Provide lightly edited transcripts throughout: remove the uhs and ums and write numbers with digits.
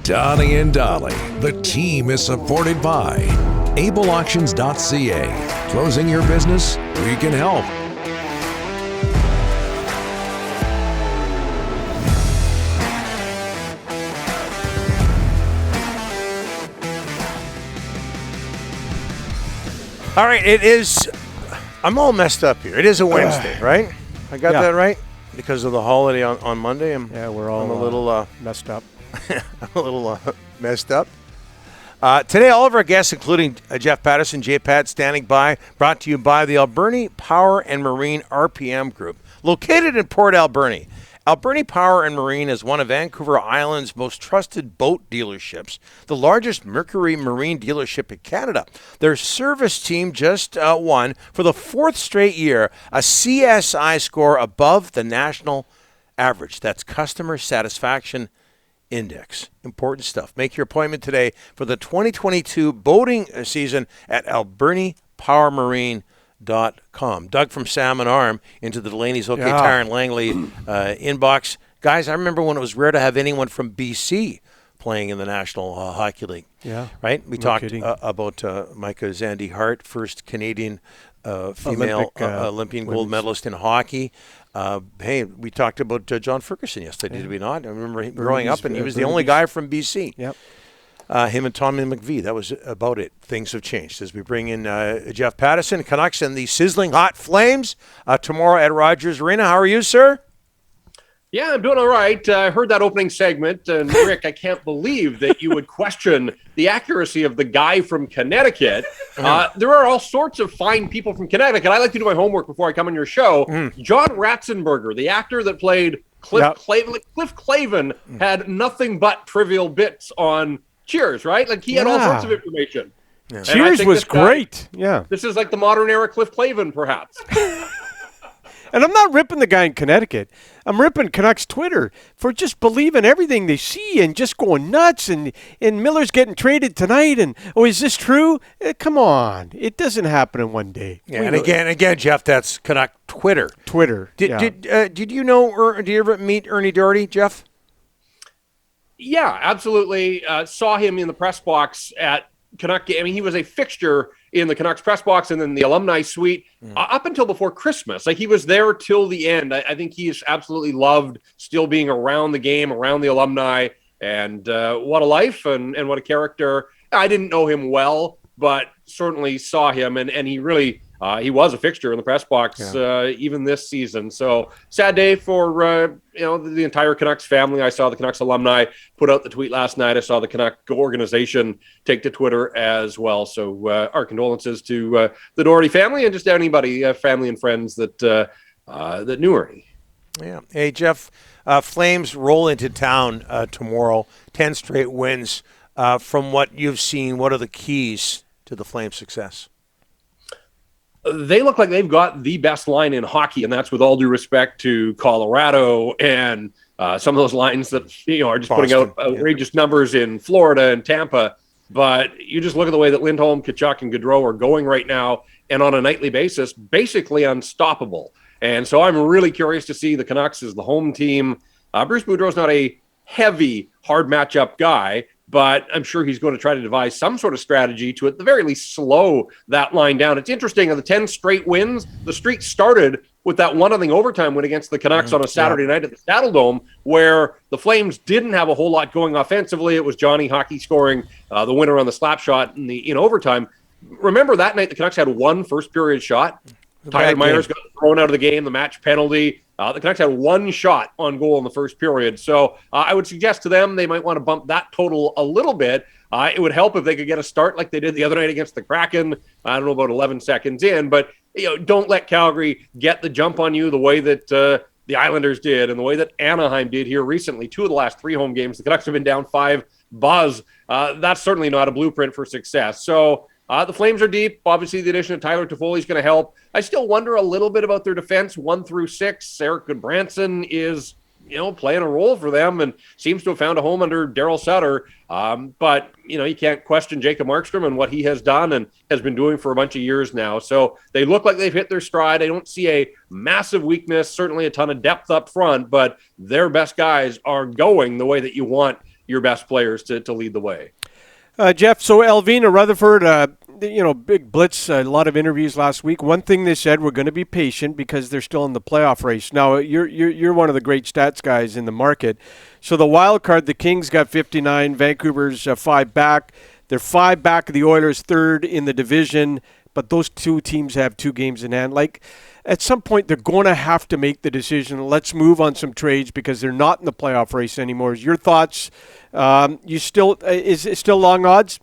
Donnie and Dolly. The team is supported by ableauctions.ca. Closing your business? We can help. All right, it is. I'm all messed up here. It is a Wednesday, right? I got that right? Because of the holiday on Monday. We're all I'm a little messed up. I'm a little messed up. Today, all of our guests, including Jeff Patterson, J-Pad, standing by, brought to you by the Alberni Power and Marine RPM Group, located in Port Alberni. Alberni Power and Marine is one of Vancouver Island's most trusted boat dealerships, the largest Mercury Marine dealership in Canada. Their service team just won, for the fourth straight year, a CSI score above the national average. That's Customer Satisfaction Index. Important stuff. Make your appointment today for the 2022 boating season at albernipowermarine.com. Doug from Salmon Arm into the Delaney's OK Tire and Langley inbox. Guys, I remember when it was rare to have anyone from BC playing in the National Hockey League. Yeah. Right? We talked about Micah Zandy Hart, first Canadian female Olympian gold medalist in hockey. Hey, we talked about John Ferguson yesterday, did we not? I remember him growing up, and he was the only guy from BC. Yep. Him and Tommy McVie, that was about it. Things have changed as we bring in Jeff Patterson, Canucks, and the sizzling hot Flames tomorrow at Rogers Arena. How are you, sir? Yeah, I'm doing all right. I heard that opening segment, and Rick, I can't believe that you would question the accuracy of the guy from Connecticut. There are all sorts of fine people from Connecticut. I like to do my homework before I come on your show. John Ratzenberger, the actor that played Cliff Clavin, had nothing but trivial bits on Cheers, right? Like, he had all sorts of information. Yeah. Cheers was great. This is like the modern era Cliff Clavin, perhaps. And I'm not ripping the guy in Connecticut. I'm ripping Canucks Twitter for just believing everything they see and just going nuts. And Miller's getting traded tonight. And, is this true? Come on. It doesn't happen in one day. Yeah, and again, Jeff, that's Canuck Twitter. Did you know, or did you ever meet Ernie Doherty, Jeff? Yeah, absolutely. Saw him in the press box at Canuck game. I mean, he was a fixture in the Canucks press box and then the alumni suite up until before Christmas. Like, he was there till the end. I think he's absolutely loved still being around the game, around the alumni, and what a life and what a character. I didn't know him well, but certainly saw him, and he really he was a fixture in the press box even this season. So sad day for the entire Canucks family. I saw the Canucks alumni put out the tweet last night. I saw the Canuck organization take to Twitter as well. So our condolences to the Doherty family and just anybody, family and friends that knew Ernie. Yeah. Hey, Jeff, Flames roll into town tomorrow. 10 straight wins. From what you've seen, what are the keys to the Flames' success? They look like they've got the best line in hockey, and that's with all due respect to Colorado and some of those lines that are just Boston, putting out outrageous numbers in Florida and Tampa. But you just look at the way that Lindholm, Tkachuk, and Gaudreau are going right now, and on a nightly basis, basically unstoppable. And so I'm really curious to see the Canucks as the home team. Bruce Boudreau's not a heavy, hard matchup guy, but I'm sure he's going to try to devise some sort of strategy to, at the very least, slow that line down. It's interesting, of the 10 straight wins, the streak started with that 1-0 overtime win against the Canucks on a Saturday night at the Saddledome, where the Flames didn't have a whole lot going offensively. It was Johnny Hockey scoring the winner on the slap shot in overtime. Remember that night the Canucks had one first-period shot. Tyler Myers got thrown out of the game, the match penalty. The Canucks had one shot on goal in the first period. So I would suggest to them they might want to bump that total a little bit. It would help if they could get a start like they did the other night against the Kraken. I don't know, about 11 seconds in. But don't let Calgary get the jump on you the way that the Islanders did and the way that Anaheim did here recently. 2 of the last 3 home games, the Canucks have been down 5 buzz. That's certainly not a blueprint for success. So the Flames are deep. Obviously, the addition of Tyler Toffoli is going to help. I still wonder a little bit about their defense, 1 through 6. Eric Goodbranson is, playing a role for them and seems to have found a home under Darryl Sutter. But, you can't question Jacob Markstrom and what he has done and has been doing for a bunch of years now. So they look like they've hit their stride. I don't see a massive weakness, certainly a ton of depth up front, but their best guys are going the way that you want your best players to lead the way. Jeff, so Alvina Rutherford, big blitz, a lot of interviews last week. One thing they said, we're going to be patient because they're still in the playoff race. Now, you're one of the great stats guys in the market. So the wild card, the Kings got 59, Vancouver's 5 back. They're 5 back of the Oilers, third in the division, but those two teams have 2 games in hand. Like, at some point, they're going to have to make the decision. Let's move on some trades because they're not in the playoff race anymore. Your thoughts? Is it still long odds?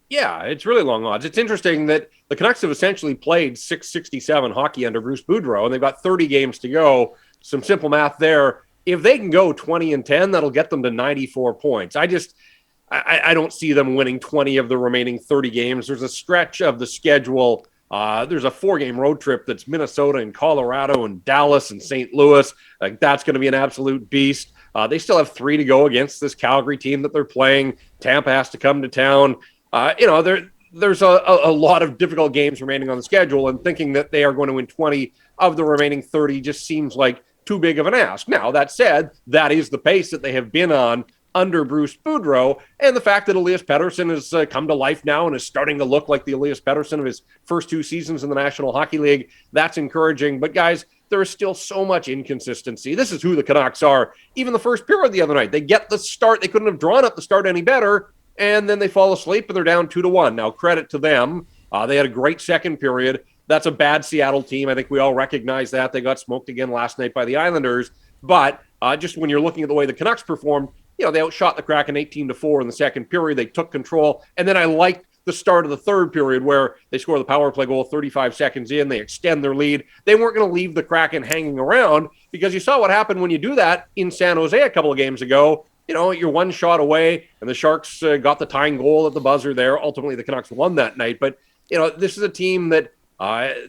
Yeah, it's really long odds. It's interesting that the Canucks have essentially played 667 hockey under Bruce Boudreau, and they've got 30 games to go. Some simple math there. If they can go 20-10, that'll get them to 94 points. I don't see them winning 20 of the remaining 30 games. There's a stretch of the schedule. There's a 4-game road trip that's Minnesota and Colorado and Dallas and St. Louis. Like, that's going to be an absolute beast. They still have 3 to go against this Calgary team that they're playing. Tampa has to come to town. There's a lot of difficult games remaining on the schedule, and thinking that they are going to win 20 of the remaining 30 just seems like too big of an ask. Now, that said, that is the pace that they have been on under Bruce Boudreau, and the fact that Elias Pettersson has come to life now and is starting to look like the Elias Pettersson of his first 2 seasons in the National Hockey League, that's encouraging. But guys, there is still so much inconsistency. This is who the Canucks are. Even the first period the other night, they get the start. They couldn't have drawn up the start any better, and then they fall asleep and they're down 2-1. Now, credit to them. They had a great second period. That's a bad Seattle team. I think we all recognize that. They got smoked again last night by the Islanders. But just when you're looking at the way the Canucks performed, they outshot the Kraken 18-4 in the second period. They took control. And then I liked the start of the third period where they score the power play goal 35 seconds in. They extend their lead. They weren't going to leave the Kraken hanging around, because you saw what happened when you do that in San Jose a couple of games ago. You're 1 shot away, and the Sharks got the tying goal at the buzzer there. Ultimately, the Canucks won that night. But, this is a team that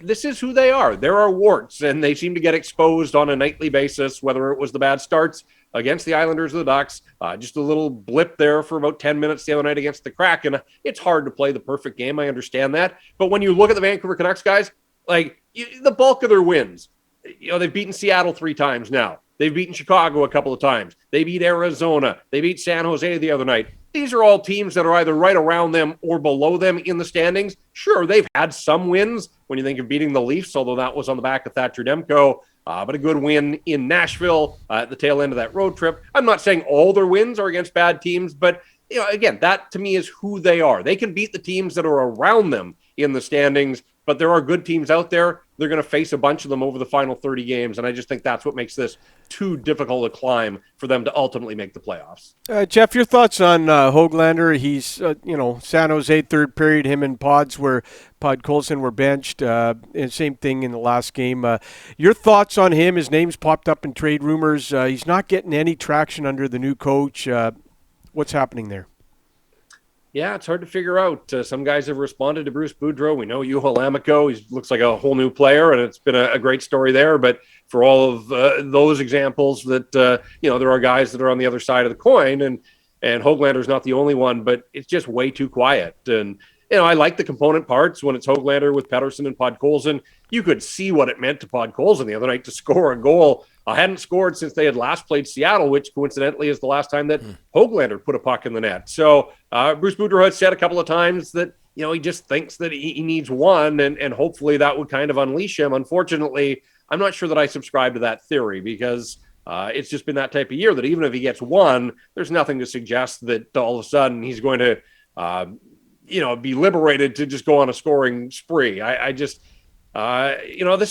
this is who they are. There are warts, and they seem to get exposed on a nightly basis, whether it was the bad starts against the Islanders or the Ducks, just a little blip there for about 10 minutes the other night against the Kraken. It's hard to play the perfect game. I understand that. But when you look at the Vancouver Canucks, guys, the bulk of their wins, they've beaten Seattle 3 times now. They've beaten Chicago a couple of times. They beat Arizona. They beat San Jose the other night. These are all teams that are either right around them or below them in the standings. Sure, they've had some wins when you think of beating the Leafs, although that was on the back of Thatcher Demko. But a good win in Nashville at the tail end of that road trip. I'm not saying all their wins are against bad teams, but again, that to me is who they are. They can beat the teams that are around them in the standings, but there are good teams out there. They're going to face a bunch of them over the final 30 games, and I just think that's what makes this too difficult a climb for them to ultimately make the playoffs. Jeff, your thoughts on Höglander? He's, San Jose third period, him and Podkolzin were benched, and same thing in the last game. Your thoughts on him? His name's popped up in trade rumors. He's not getting any traction under the new coach. What's happening there? Yeah, it's hard to figure out. Some guys have responded to Bruce Boudreau. We know Juho Lammikko. He looks like a whole new player, and it's been a great story there. But for all of those examples that, there are guys that are on the other side of the coin, and Höglander's not the only one, but it's just way too quiet. And, I like the component parts when it's Höglander with Pettersson and Podkolzin. You could see what it meant to Podkolzin the other night to score a goal. I hadn't scored since they had last played Seattle, which coincidentally is the last time that Höglander put a puck in the net. So Bruce Boudreau had said a couple of times that, he just thinks that he needs one, and hopefully that would kind of unleash him. Unfortunately, I'm not sure that I subscribe to that theory, because it's just been that type of year that even if he gets one, there's nothing to suggest that all of a sudden he's going to, be liberated to just go on a scoring spree. This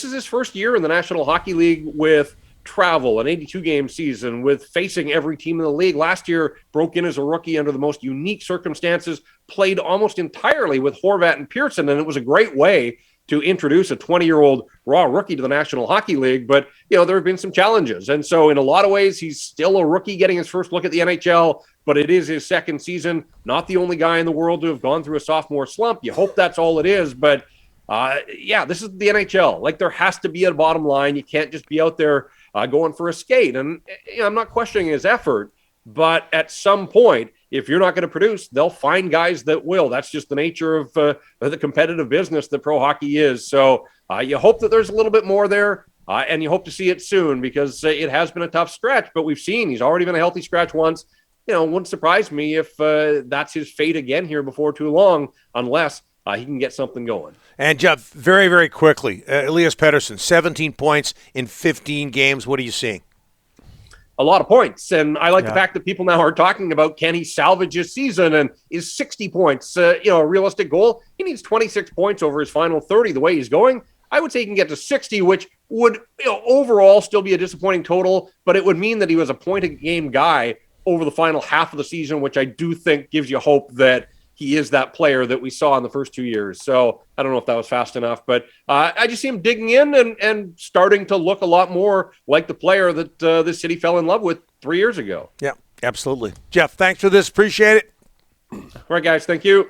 is his first year in the National Hockey League with travel, an 82-game season, with facing every team in the league. Last year, broke in as a rookie under the most unique circumstances, played almost entirely with Horvat and Pearson, and it was a great way to introduce a 20-year-old raw rookie to the National Hockey League. But, there have been some challenges. And so in a lot of ways, he's still a rookie getting his first look at the NHL, but it is his second season. Not the only guy in the world to have gone through a sophomore slump. You hope that's all it is. But, this is the NHL. Like, there has to be a bottom line. You can't just be out there going for a skate. And I'm not questioning his effort, but at some point, if you're not going to produce, they'll find guys that will. That's just the nature of the competitive business that pro hockey is. So you hope that there's a little bit more there, and you hope to see it soon, because it has been a tough stretch. But we've seen he's already been a healthy scratch once. wouldn't surprise me if that's his fate again here before too long, unless he can get something going. And Jeff, very, very quickly, Elias Pettersson, 17 points in 15 games. What are you seeing? A lot of points. And I like the fact that people now are talking about, can he salvage his season, and is 60 points a realistic goal? He needs 26 points over his final 30 the way he's going. I would say he can get to 60, which would overall still be a disappointing total, but it would mean that he was a point-a-game guy over the final half of the season, which I do think gives you hope that he is that player that we saw in the first 2 years. So I don't know if that was fast enough, but I just see him digging in and starting to look a lot more like the player that this city fell in love with 3 years ago. Yeah, absolutely. Jeff, thanks for this. Appreciate it. All right, guys. Thank you.